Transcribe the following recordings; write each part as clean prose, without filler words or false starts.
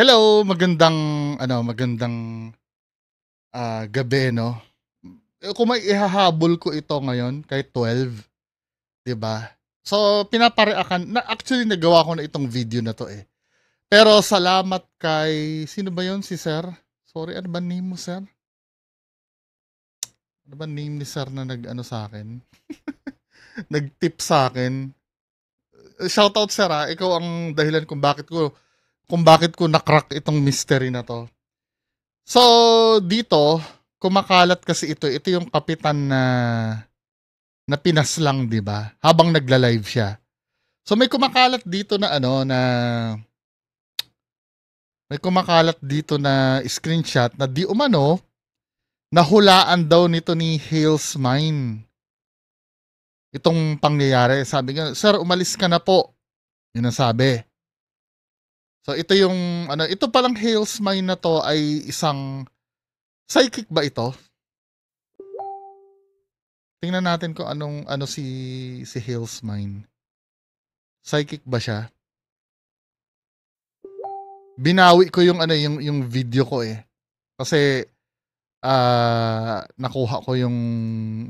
Hello, magandang, gabi 'no. Kung may ihahabol ko ito ngayon kahit 12, 'di ba? So, actually nagawa ko na itong video na 'to, eh. Pero salamat kay sino ba 'yun, si sir? Sorry, ano ba name mo, sir? Ano ba name ni sir na nag-ano sa'kin, nag-tip sa'kin? Shoutout sir, ikaw ang dahilan kung bakit ko na-crack itong mystery na 'to. So, dito kumakalat kasi ito yung kapitan na pinaslang, 'di ba? Habang nagla-live siya. So may kumakalat dito na screenshot na di umano nahulaan daw nito ni Hales Mine itong pangyayari. Sabi niya, "Sir, umalis ka na po." Yun ang sabi. So ito palang Hales Mine na to ay isang psychic ba ito? Tingnan natin kung ano si Hales Mine. Psychic ba siya? Binawi ko yung video ko, eh. Kasi, nakuha ko yung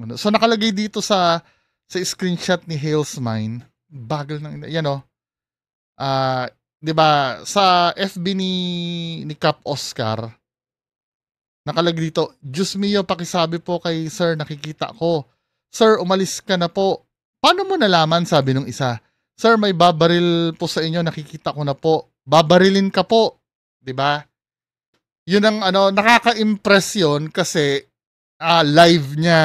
ano. So, nakalagay dito sa screenshot ni Hales Mine, bagal ng ina, yan, oh. 'Di ba sa FB ni Cap Oscar, nakalagay dito, "Diyos mio, pakisabi po kay sir, nakikita ko. Sir, umalis ka na po." "Paano mo nalaman?" sabi nung isa. "Sir, may babaril po sa inyo, nakikita ko na po." Babarilin ka po, 'di ba? Yun ang nakaka-impress yun kasi live niya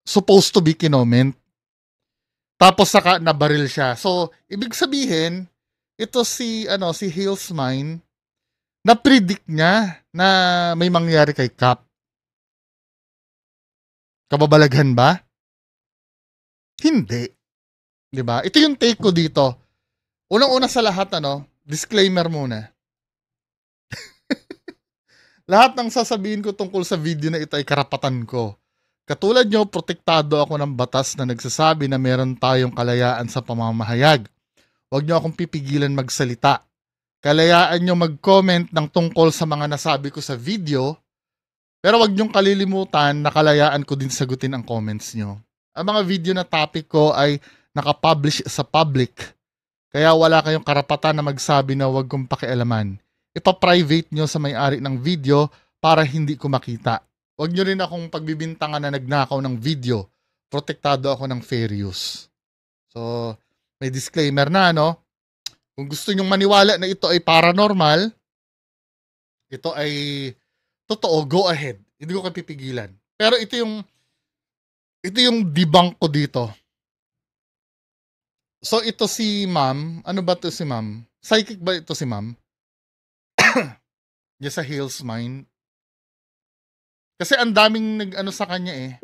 supposed to be kinoment. Tapos saka nabaril siya. So, ibig sabihin, ito si Hales Mine, na-predict niya na may mangyari kay Cap. Kababalaghan ba? Hindi. 'Di ba? Ito yung take ko dito. Unang-una sa lahat, disclaimer muna. Lahat ng sasabihin ko tungkol sa video na ito ay karapatan ko. Katulad nyo, protektado ako ng batas na nagsasabi na meron tayong kalayaan sa pamamahayag. Huwag nyo akong pipigilan magsalita. Kalayaan nyo mag-comment ng tungkol sa mga nasabi ko sa video, pero huwag nyong kalilimutan na kalayaan ko din sagutin ang comments nyo. Ang mga video na topic ko ay nakapublish sa public, kaya wala kayong karapatan na magsabi na huwag kong pakialaman. Ipa-private nyo sa may-ari ng video para hindi ko makita. Huwag nyo rin akong pagbibintangan na nagnakaw ng video. Protektado ako ng fair use. So, may disclaimer na, no? Kung gusto nyong maniwala na ito ay paranormal, ito ay totoo, go ahead. Hindi ko kayo pipigilan. Pero ito yung debunk ko dito. So, ito si ma'am. Ano ba to si ma'am? Psychic ba ito si ma'am? Diyan sa Hales Mine. Kasi ang daming nag-ano sa kanya, eh.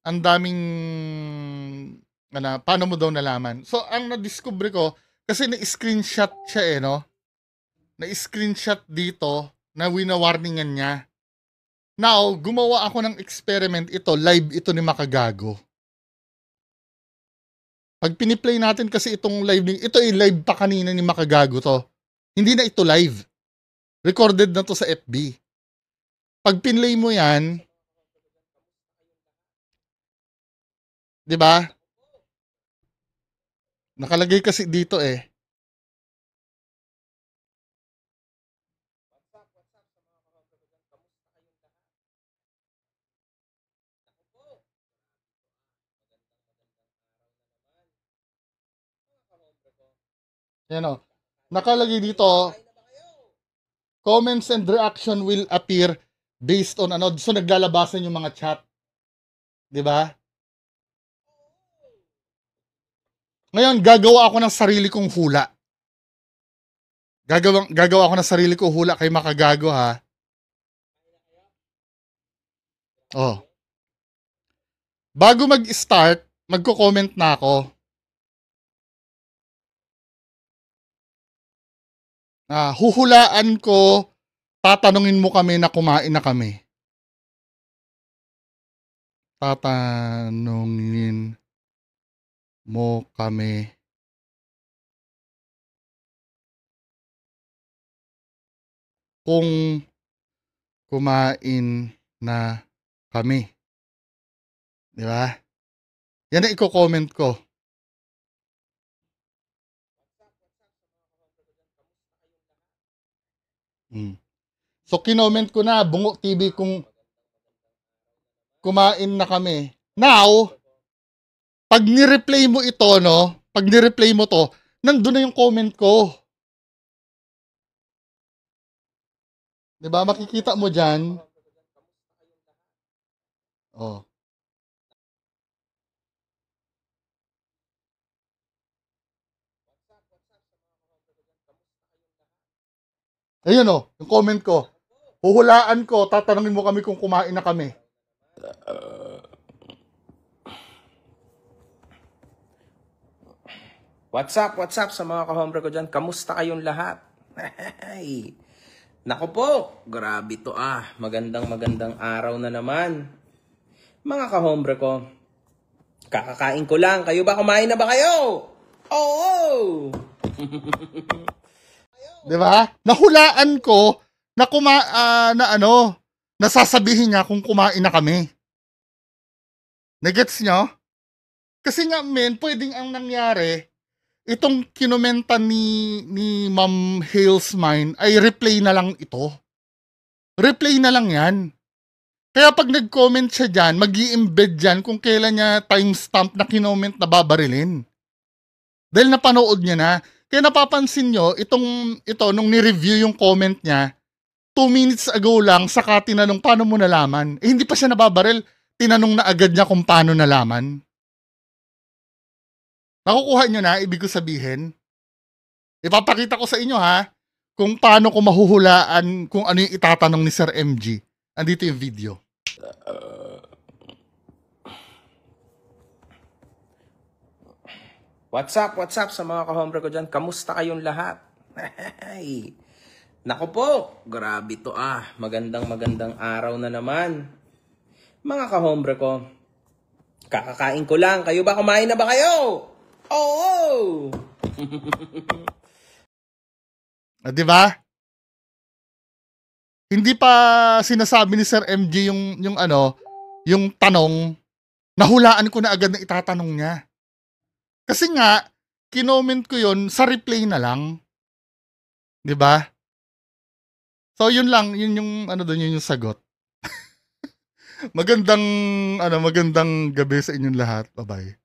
Ang daming paano mo daw nalaman? So, ang na-discover ko, kasi na-screenshot siya, eh, no? Na-screenshot dito na wina-warningan niya. Now, gumawa ako ng experiment ito, live ito ni Makagago. Pag piniplay natin kasi itong live, ito ay live pa kanina ni Makagago to. Hindi na ito live. Recorded na to sa FB. Pag pinlay mo yan, 'di ba? Nakalagay kasi dito, eh. Yan, oh. Nakalagay dito, comments and reaction will appear based on so naglalabasan yung mga chat, 'di ba? Ngayon gagawa ako ng sarili kong hula. Gagawa ako ng sarili kong hula kay Makagago, ha. Oh. Bago mag-start, magko-comment na ako. Huhulaan ko, tatanungin mo kami na kumain na kami. Tatanungin mo kami kung kumain na kami. Di ba? Yan ang i-comment ko. So, kinoment ko na, Bungo TV, kung kumain na kami. Now, pag ni-replay mo ito, no? Pag ni-replay mo to, nandun na yung comment ko. Diba? Makikita mo dyan. Oh. Ayun oh, yung comment ko. Huhulaan ko, tatanungin mo kami kung kumain na kami. What's up sa mga kahombre ko dyan? Kamusta kayong lahat? Ay, naku po, grabe to magandang araw na naman. Mga kahombre ko, kakakain ko lang. Kayo ba, kumain na ba kayo? Oo! Di ba? Nahulaan ko na nasasabihin niya kung kumain na kami. Nagets nyo? Kasi nga men, pwedeng ang nangyari, itong kinomenta ni Ma'am Hales Mine ay replay na lang ito. Replay na lang yan. Kaya pag nag-comment siya dyan, mag-i-embed dyan kung kailan niya timestamp na kinoment na babarilin. Dahil napanood niya na. Kaya napapansin nyo, nung ni-review yung comment niya, 2 minutes ago lang, saka tinanong paano mo nalaman. Eh hindi pa siya nababaril. Tinanong na agad niya kung paano nalaman. Nakukuha nyo na, ibig ko sabihin. Ipapakita ko sa inyo ha, kung paano ko mahuhulaan kung ano yung itatanong ni Sir MG. Andito yung video. What's up sa mga kahombre ko dyan? Kamusta kayong lahat? Ay, naku po, grabe to magandang araw na naman. Mga kahombre ko, kakakain ko lang. Kayo ba, kumain na ba kayo? Oo! Di ba? Hindi pa sinasabi ni Sir MG yung tanong, nahulaan ko na agad na itatanong niya. Kasi nga, kinoment ko yun sa replay na lang. 'Di ba? So yun lang, yun yung yun yung sagot. magandang gabi sa inyong lahat. Bye-bye.